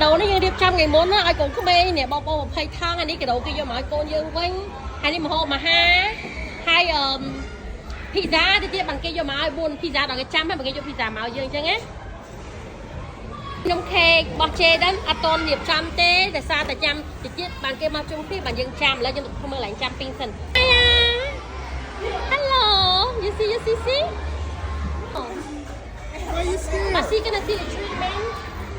đầu nó điệp trăm ngày muốn ai cũng có bê nè bao bao hay thang anh đi cái đầu kia cho mọi con dương quanh hai đi mà hộ mà hai pizza thì chia bằng kia cho mọi buồn pizza đó cái trăm hay bằng kia cho pizza màu dương chứ nghe nông khe bò chê đến aton điệp trăm tê để xa tại trăm thì chia bằng kia màu chung phi bằng dương trăm lên cho không mơ lại trăm pin sần hello you see I see gonna see the treatment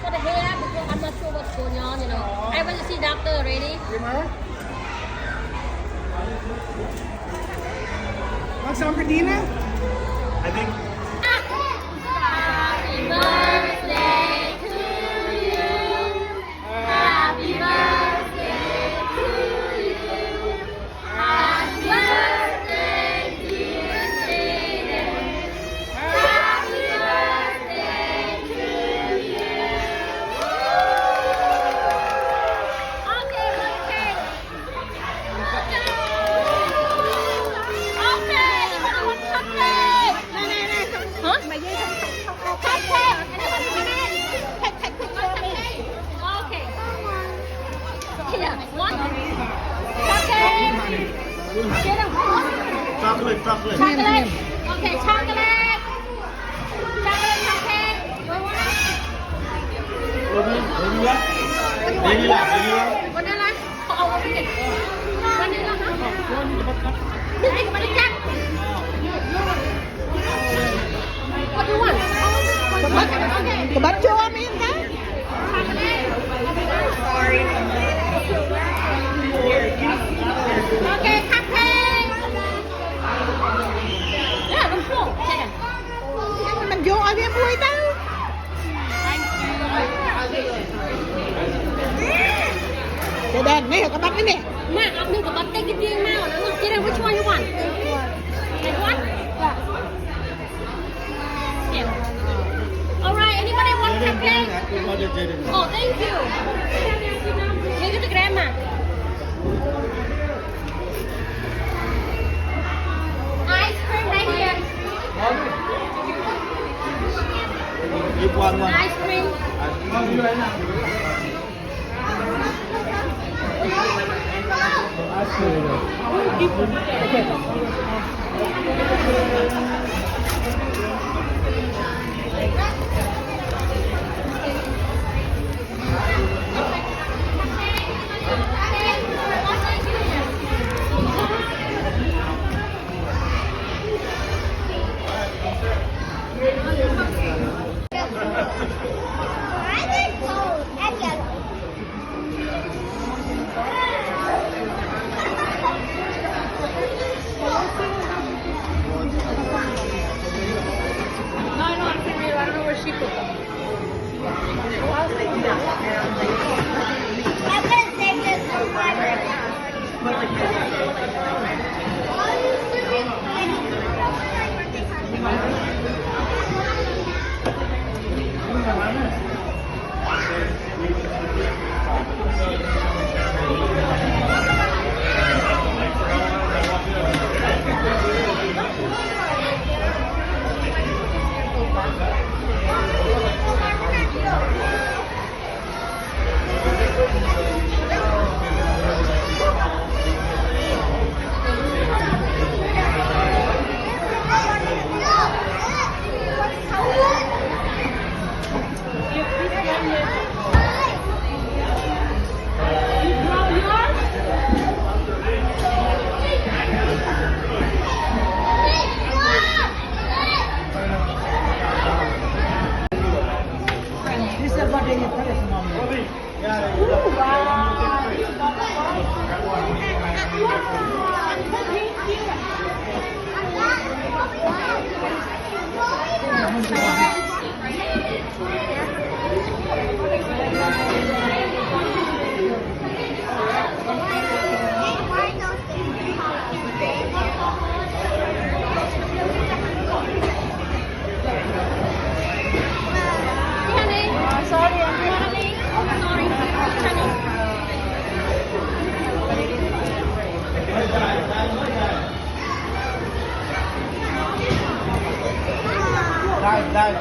for the hair because I'm not sure what's going on, you know. I went to see doctor already. Want some for Dina? I think. Happy birthday to you. Happy birthday to you. Happy birthday, dear Jaden. Happy birthday to you. Okay, okay. Okay, everybody want chocolate? Huh? Cupcake. Anybody want it? Take picture of me. Okay. Here, one. Cupcake. Jaden, one. Chocolate. Chocolate. Okay, chocolate. Chocolate cupcake. Vanilla. Vanilla. Oh, what is it? Vanilla, huh? This is vanilla. What do you want? Okay. The butt cho em in that? Sorry. Okay, cupcake. Yeah, I'm full. Jaden. Mình vô ở bên vui đâu? Để đèn, ngay ở cái bắt đấy nè. Ma, I'm going to buy take it in now. Jaden, which one you want? That one? Yeah. All right. Anybody want cupcake? Oh, thank you. Take it to grandma. Ice cream right here. Give one. Ice cream.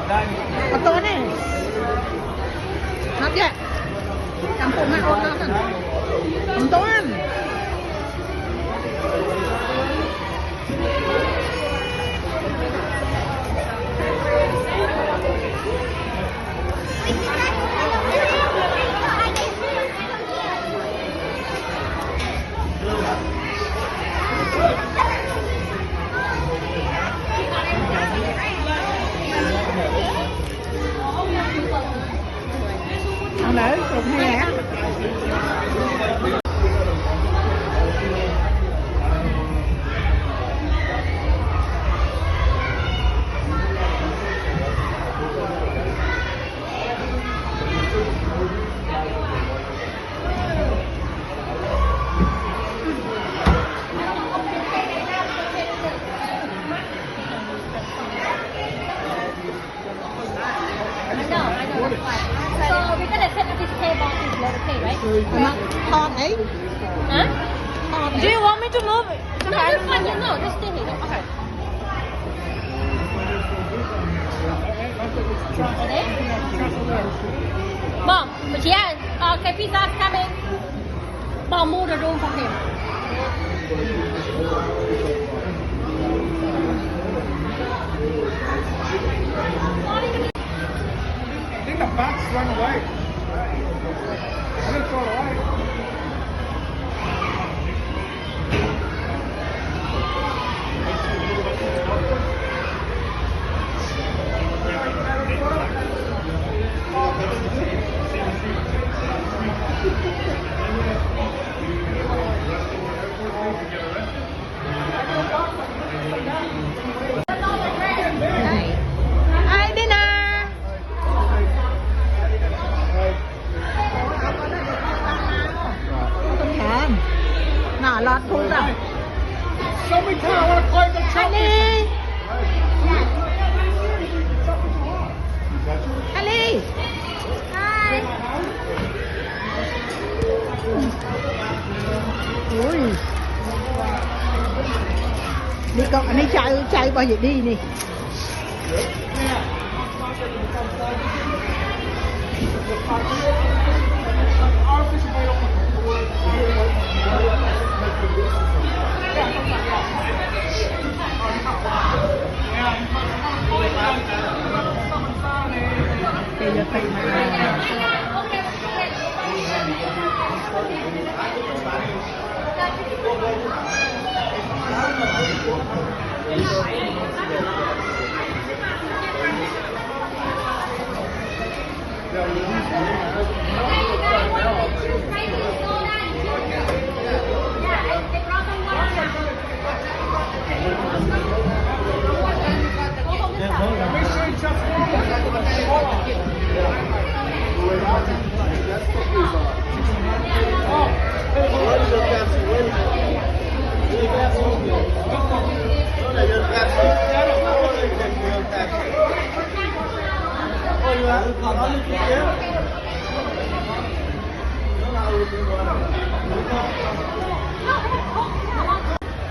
Đây. Có to này. Hấp vậy. mẹ ôn nó thật. Không tốt ăn. Không để cục hay hả? So we're gonna set up this table is okay, right? Thon ấy. Huh? Do you want me to move it? No, that's fine. No, just stay here. Okay. Mom, but yeah, okay, pizza's coming. Mom, move the room for him. I think the box run away. I didn't throw it away. Ai đi nè. Không thèm. Nọ lọt thun rồi. Anh đi. Ali. Hi. Ui. Đi con anh đi chạy bao giờ đi nè.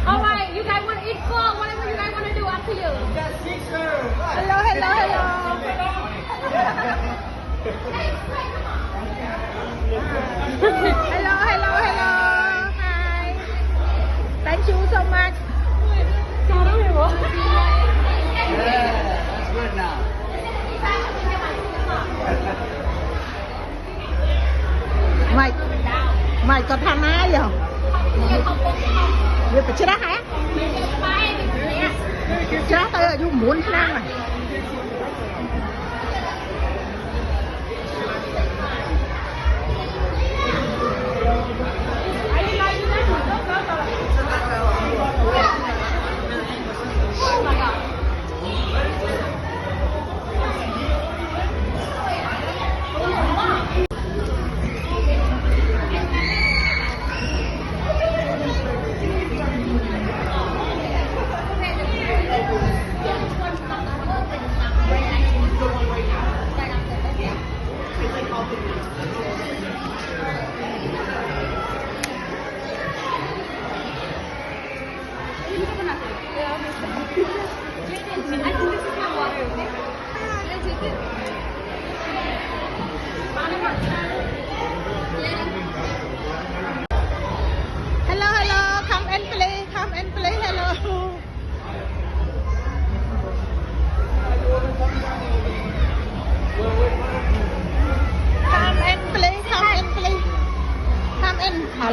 Alright, you guys want to eat food? Whatever you guys want to do, up to you. Hello, hello, hello. Hello, hello, hello. Hi. Thank you so much. Mày có tham ai không? Việc phải chết đó hả? Chết tôi ở dùng muốn năng này.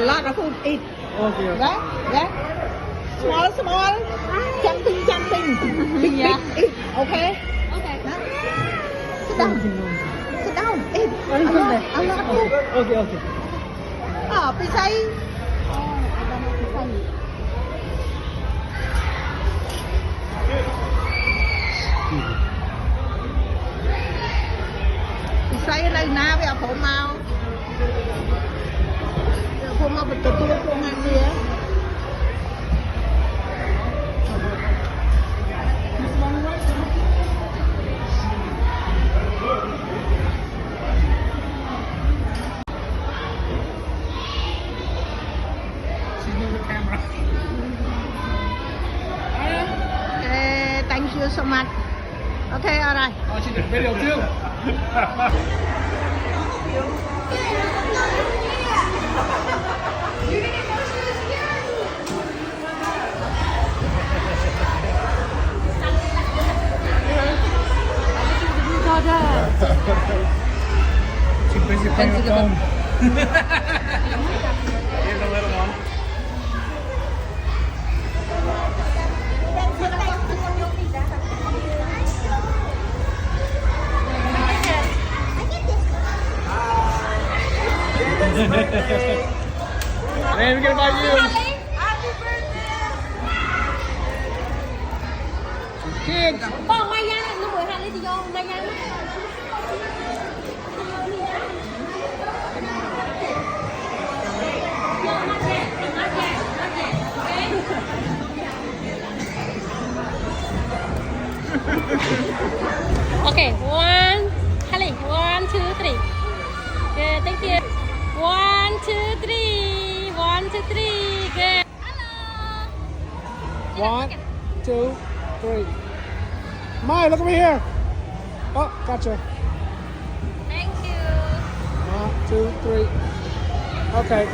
lot of food eat. Okay. Right? Yeah. Small. Jumping. Big, Yeah. big, eat. Okay? Okay. Sit down. Eat. A lot of food. Okay. Pizza. Pizza ở đây na với phụ mau. Phụ mau bật từ tua phụ hàng gì á. She's moving the camera. Okay, thank you so much. Okay, alright. Oh, she did video too. She's busy playing the phone. Here's a little one. Man, we're gonna buy you. Kids. Bon, Mai Giang, nó 12 lấy thì vô Mai Giang. Okay, 1, Haley, 1, 2, 3. Okay, thank you. 1, 2, 3. 1, 2, 3. Good. Hello. 1, 2, 3. Mai, look over here. Oh, gotcha. Thank you. 1, 2, 3. Okay.